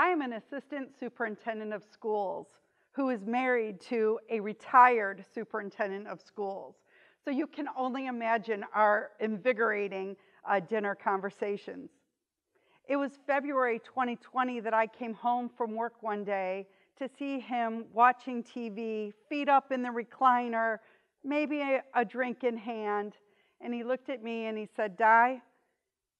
I am an assistant superintendent of schools who is married to a retired superintendent of schools. So you can only imagine our invigorating dinner conversations. It was February 2020 that I came home from work one day to see him watching TV, feet up in the recliner, maybe a drink in hand, and he looked at me and he said, "Di,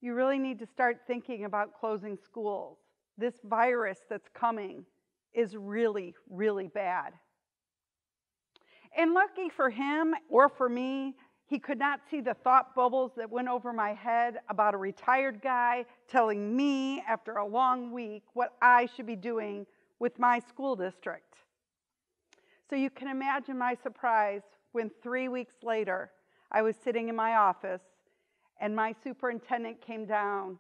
you really need to start thinking about closing schools. This virus that's coming is really, really bad." And lucky for him or for me, he could not see the thought bubbles that went over my head about a retired guy telling me after a long week what I should be doing with my school district. So you can imagine my surprise when 3 weeks later, I was sitting in my office and my superintendent came down,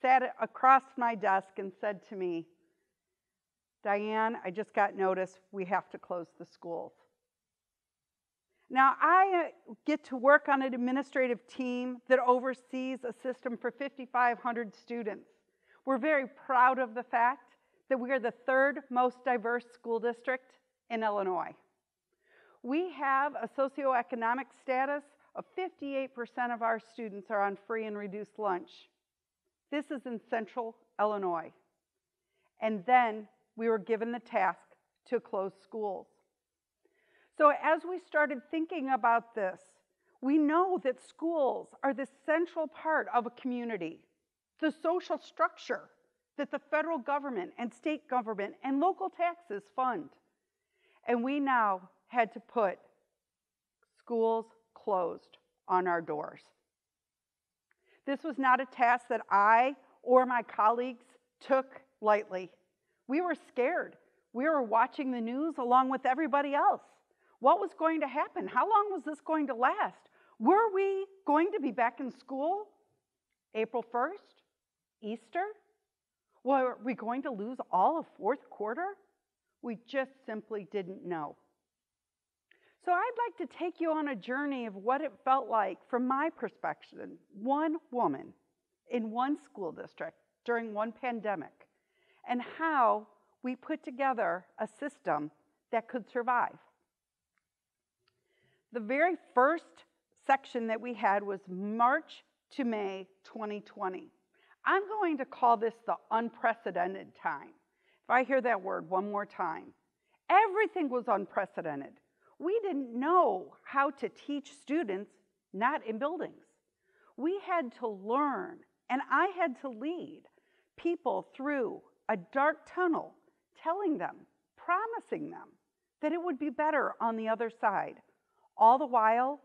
sat across my desk and said to me, "Diane, I just got notice we have to close the schools." Now, I get to work on an administrative team that oversees a system for 5,500 students. We're very proud of the fact that we are the third most diverse school district in Illinois. We have a socioeconomic status of 58% of our students are on free and reduced lunch. This is in central Illinois. And then we were given the task to close schools. So as we started thinking about this, we know that schools are the central part of a community, the social structure that the federal government and state government and local taxes fund. And we now had to put schools closed on our doors. This was not a task that I or my colleagues took lightly. We were scared. We were watching the news along with everybody else. What was going to happen? How long was this going to last? Were we going to be back in school April 1st? Easter? Were we going to lose all of fourth quarter? We just simply didn't know. So I'd like to take you on a journey of what it felt like from my perspective, one woman in one school district during one pandemic, and how we put together a system that could survive. The very first section that we had was March to May 2020. I'm going to call this the unprecedented time. If I hear that word one more time, everything was unprecedented. We didn't know how to teach students not in buildings. We had to learn, and I had to lead people through a dark tunnel, telling them, promising them that it would be better on the other side. All the while,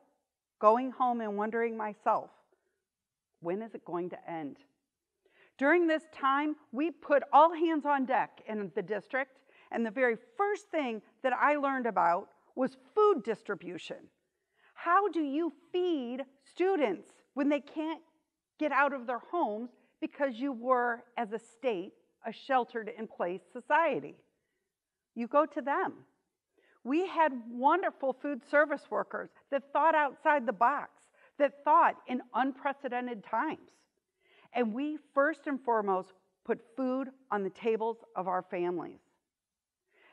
going home and wondering myself, when is it going to end? During this time, we put all hands on deck in the district, and the very first thing that I learned about was food distribution. How do you feed students when they can't get out of their homes because you were, as a state, a sheltered-in-place society? You go to them. We had wonderful food service workers that thought outside the box, that thought in unprecedented times. And we first and foremost put food on the tables of our families.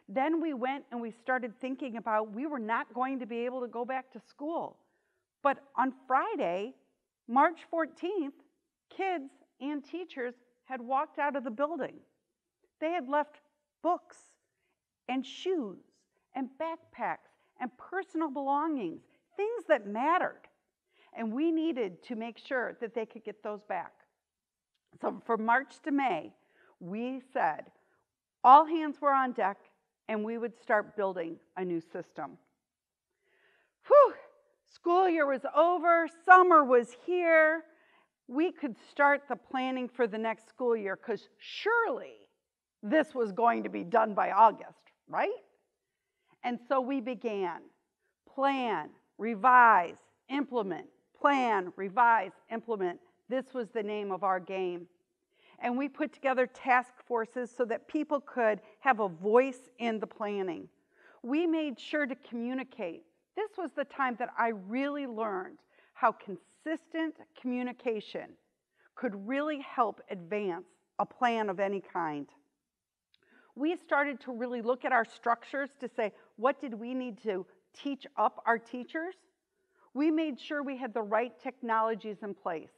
Then we went and we started thinking about we were not going to be able to go back to school. But on Friday, March 14th, kids and teachers had walked out of the building. They had left books and shoes and backpacks and personal belongings, things that mattered. And we needed to make sure that they could get those back. So from March to May, we said all hands were on deck and we would start building a new system. Whew! School year was over, summer was here. We could start the planning for the next school year because surely this was going to be done by August, right? And so we began. Plan, revise, implement. Plan, revise, implement. This was the name of our game. And we put together task forces so that people could have a voice in the planning. We made sure to communicate. This was the time that I really learned how consistent communication could really help advance a plan of any kind. we started to really look at our structures to say, what did we need to teach up our teachers? We made sure we had the right technologies in place.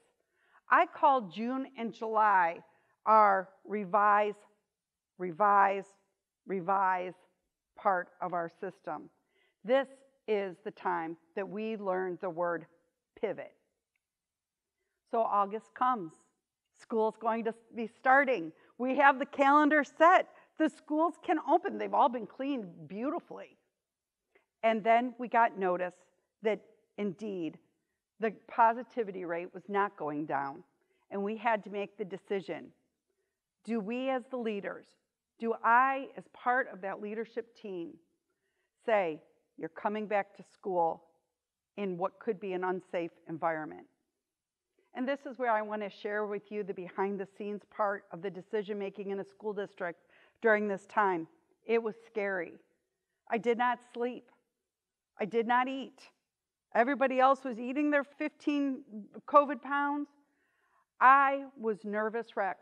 I called June and July our revise part of our system. This is the time that we learned the word pivot. So August comes. School's going to be starting. We have the calendar set. The schools can open. They've all been cleaned beautifully. And then we got notice that indeed the positivity rate was not going down. And we had to make the decision. Do we as the leaders, do I as part of that leadership team say, you're coming back to school in what could be an unsafe environment? And this is where I want to share with you the behind the scenes part of the decision making in a school district during this time. It was scary. I did not sleep. I did not eat. Everybody else was eating their 15 COVID pounds. I was nervous wreck.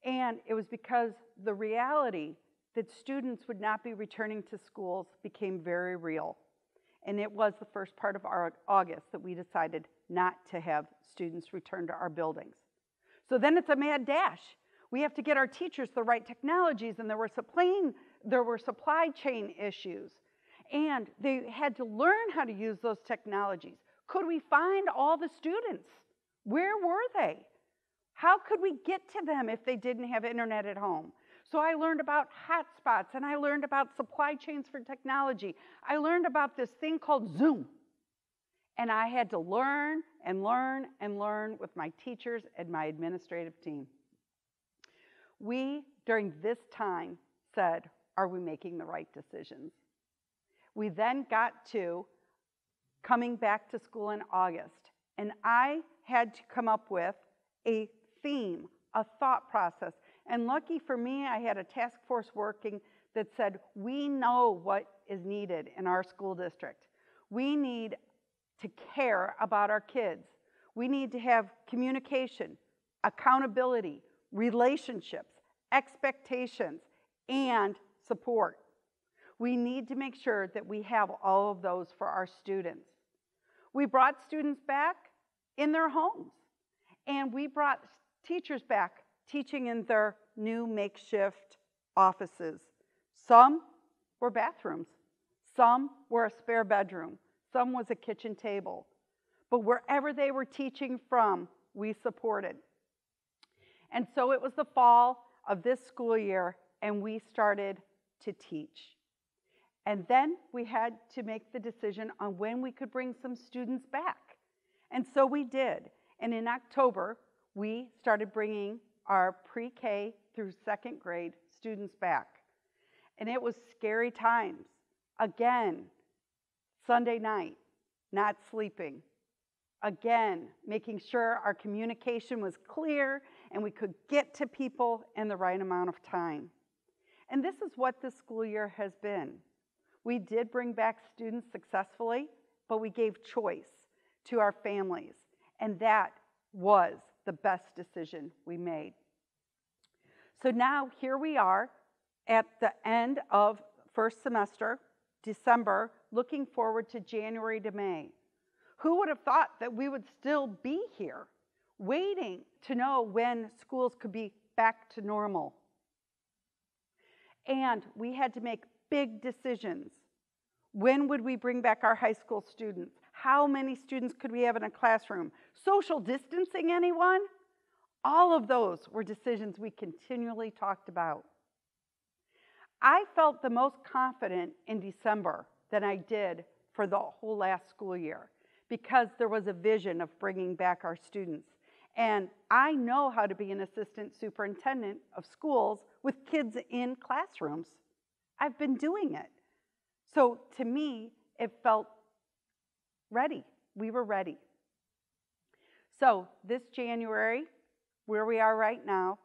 And it was because the reality that students would not be returning to schools became very real. And it was the first part of our August that we decided not to have students return to our buildings. So then it's a mad dash. We have to get our teachers the right technologies, and there were supply chain issues. And they had to learn how to use those technologies. Could we find all the students? Where were they? How could we get to them if they didn't have internet at home? So I learned about hotspots, and I learned about supply chains for technology. I learned about this thing called Zoom. And I had to learn and learn and learn with my teachers and my administrative team. We, during this time, said, are we making the right decisions? We then got to coming back to school in August. And I had to come up with a theme, a thought process. And lucky for me, I had a task force working that said, we know what is needed in our school district. We need to care about our kids. We need to have communication, accountability, relationships, expectations, and support. We need to make sure that we have all of those for our students. We brought students back in their homes, and we brought teachers back teaching in their new makeshift offices. Some were bathrooms. Some were a spare bedroom. Some was a kitchen table. But wherever they were teaching from, we supported. And so it was the fall of this school year, and we started to teach. And then we had to make the decision on when we could bring some students back. And so we did. And in October, we started bringing our pre-K through second grade students back. And it was scary times. Again, Sunday night, not sleeping. Again, making sure our communication was clear and we could get to people in the right amount of time. And this is what this school year has been. We did bring back students successfully, but we gave choice to our families. And that was the best decision we made. So now here we are at the end of first semester, December, looking forward to January to May. Who would have thought that we would still be here, waiting to know when schools could be back to normal? And we had to make big decisions. When would we bring back our high school students? How many students could we have in a classroom? Social distancing, anyone? All of those were decisions we continually talked about. I felt the most confident in December than I did for the whole last school year because there was a vision of bringing back our students. And I know how to be an assistant superintendent of schools with kids in classrooms. I've been doing it. So to me, it felt ready. We were ready. So this January, where we are right now,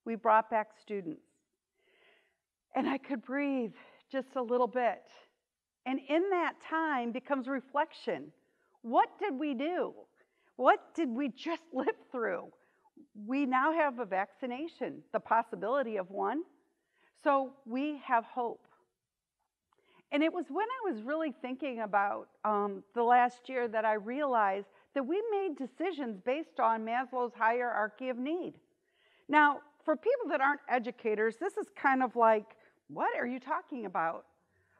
we brought back students. And I could breathe just a little bit. And in that time becomes reflection. What did we do? What did we just live through? We now have a vaccination, the possibility of one. So we have hope. And it was when I was really thinking about the last year that I realized that we made decisions based on Maslow's hierarchy of need. Now, for people that aren't educators, this is kind of like, what are you talking about?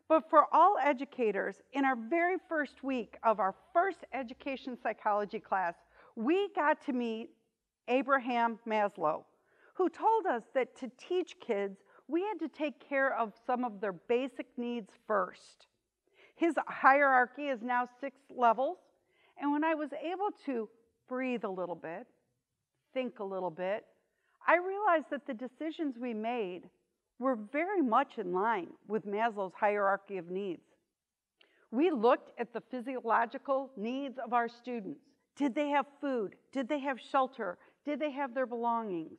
But for all educators, in our very first week of our first education psychology class, we got to meet Abraham Maslow, who told us that to teach kids, we had to take care of some of their basic needs first. His hierarchy is now 6 levels, and when I was able to breathe a little bit, think a little bit, I realized that the decisions we made were very much in line with Maslow's hierarchy of needs. We looked at the physiological needs of our students. Did they have food? Did they have shelter? Did they have their belongings?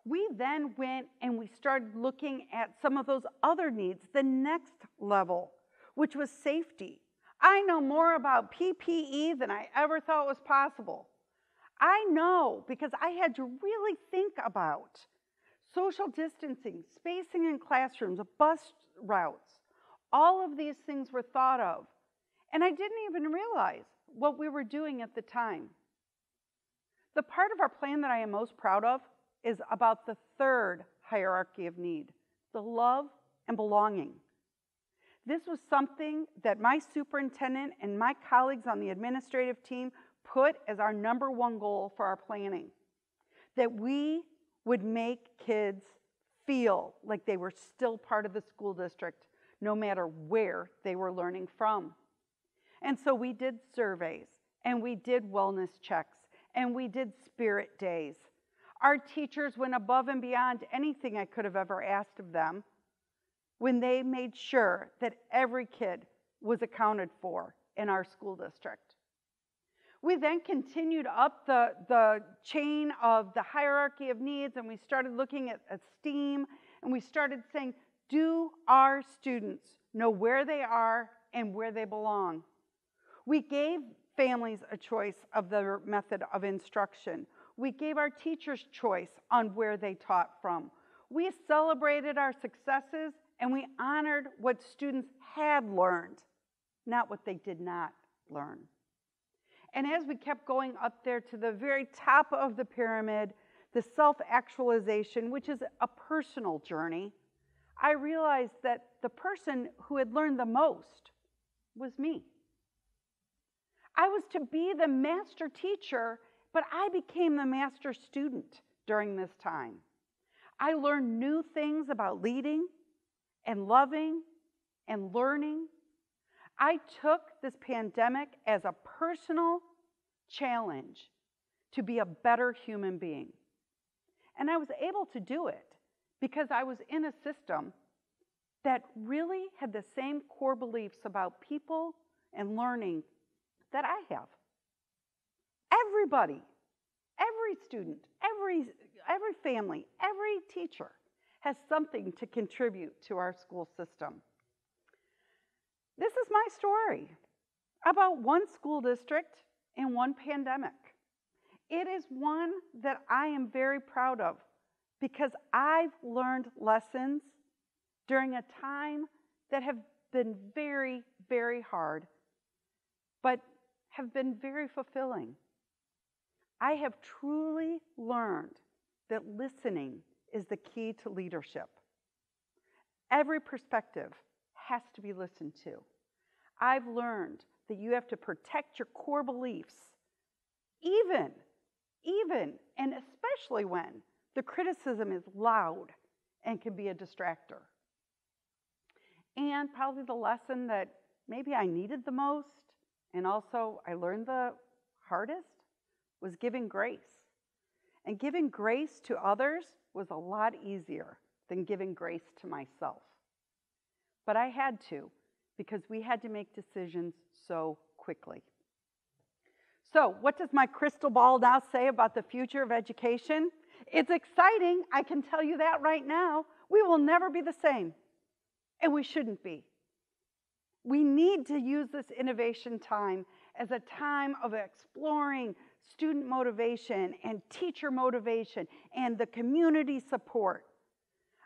We then went and we started looking at some of those other needs, the next level, which was safety. I know more about PPE than I ever thought was possible. I know because I had to really think about social distancing, spacing in classrooms, bus routes. All of these things were thought of. And I didn't even realize what we were doing at the time. The part of our plan that I am most proud of is about the 3rd hierarchy of need, the love and belonging. This was something that my superintendent and my colleagues on the administrative team put as our #1 goal for our planning, that we would make kids feel like they were still part of the school district, no matter where they were learning from. And so we did surveys, and we did wellness checks, and we did spirit days. Our teachers went above and beyond anything I could have ever asked of them when they made sure that every kid was accounted for in our school district. We then continued up the chain of the hierarchy of needs, and we started looking at esteem, and we started saying, do our students know where they are and where they belong? We gave families a choice of their method of instruction. We gave our teachers choice on where they taught from. We celebrated our successes, and we honored what students had learned, not what they did not learn. And as we kept going up there to the very top of the pyramid, the self-actualization, which is a personal journey, I realized that the person who had learned the most was me. I was to be the master teacher, but I became the master student during this time. I learned new things about leading and loving and learning. I took this pandemic as a personal challenge to be a better human being. And I was able to do it because I was in a system that really had the same core beliefs about people and learning that I have. Everybody, every student, every family, every teacher has something to contribute to our school system. This is my story about one school district and one pandemic. It is one that I am very proud of because I've learned lessons during a time that have been very, very hard, but have been very fulfilling. I have truly learned that listening is the key to leadership. Every perspective has to be listened to. I've learned that you have to protect your core beliefs, even and especially when the criticism is loud and can be a distractor. And probably the lesson that maybe I needed the most, and also I learned the hardest, was giving grace. And giving grace to others was a lot easier than giving grace to myself. But I had to, because we had to make decisions so quickly. So, what does my crystal ball now say about the future of education? It's exciting, I can tell you that right now. We will never be the same, and we shouldn't be. We need to use this innovation time as a time of exploring student motivation and teacher motivation and the community support.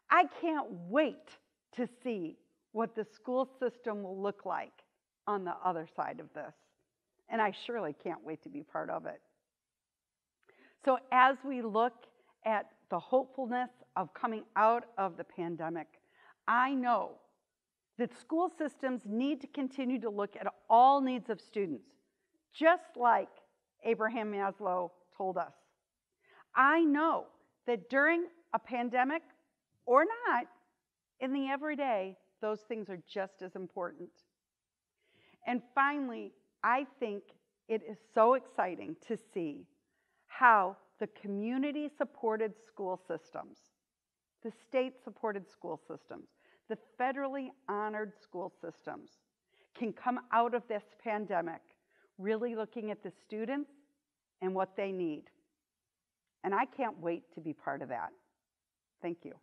I can't wait to see what the school system will look like on the other side of this. And I surely can't wait to be part of it. So as we look at the hopefulness of coming out of the pandemic, I know that school systems need to continue to look at all needs of students, just like Abraham Maslow told us. I know that during a pandemic or not, in the everyday, those things are just as important. And finally, I think it is so exciting to see how the community-supported school systems, the state-supported school systems, the federally honored school systems can come out of this pandemic really looking at the students and what they need. And I can't wait to be part of that. Thank you.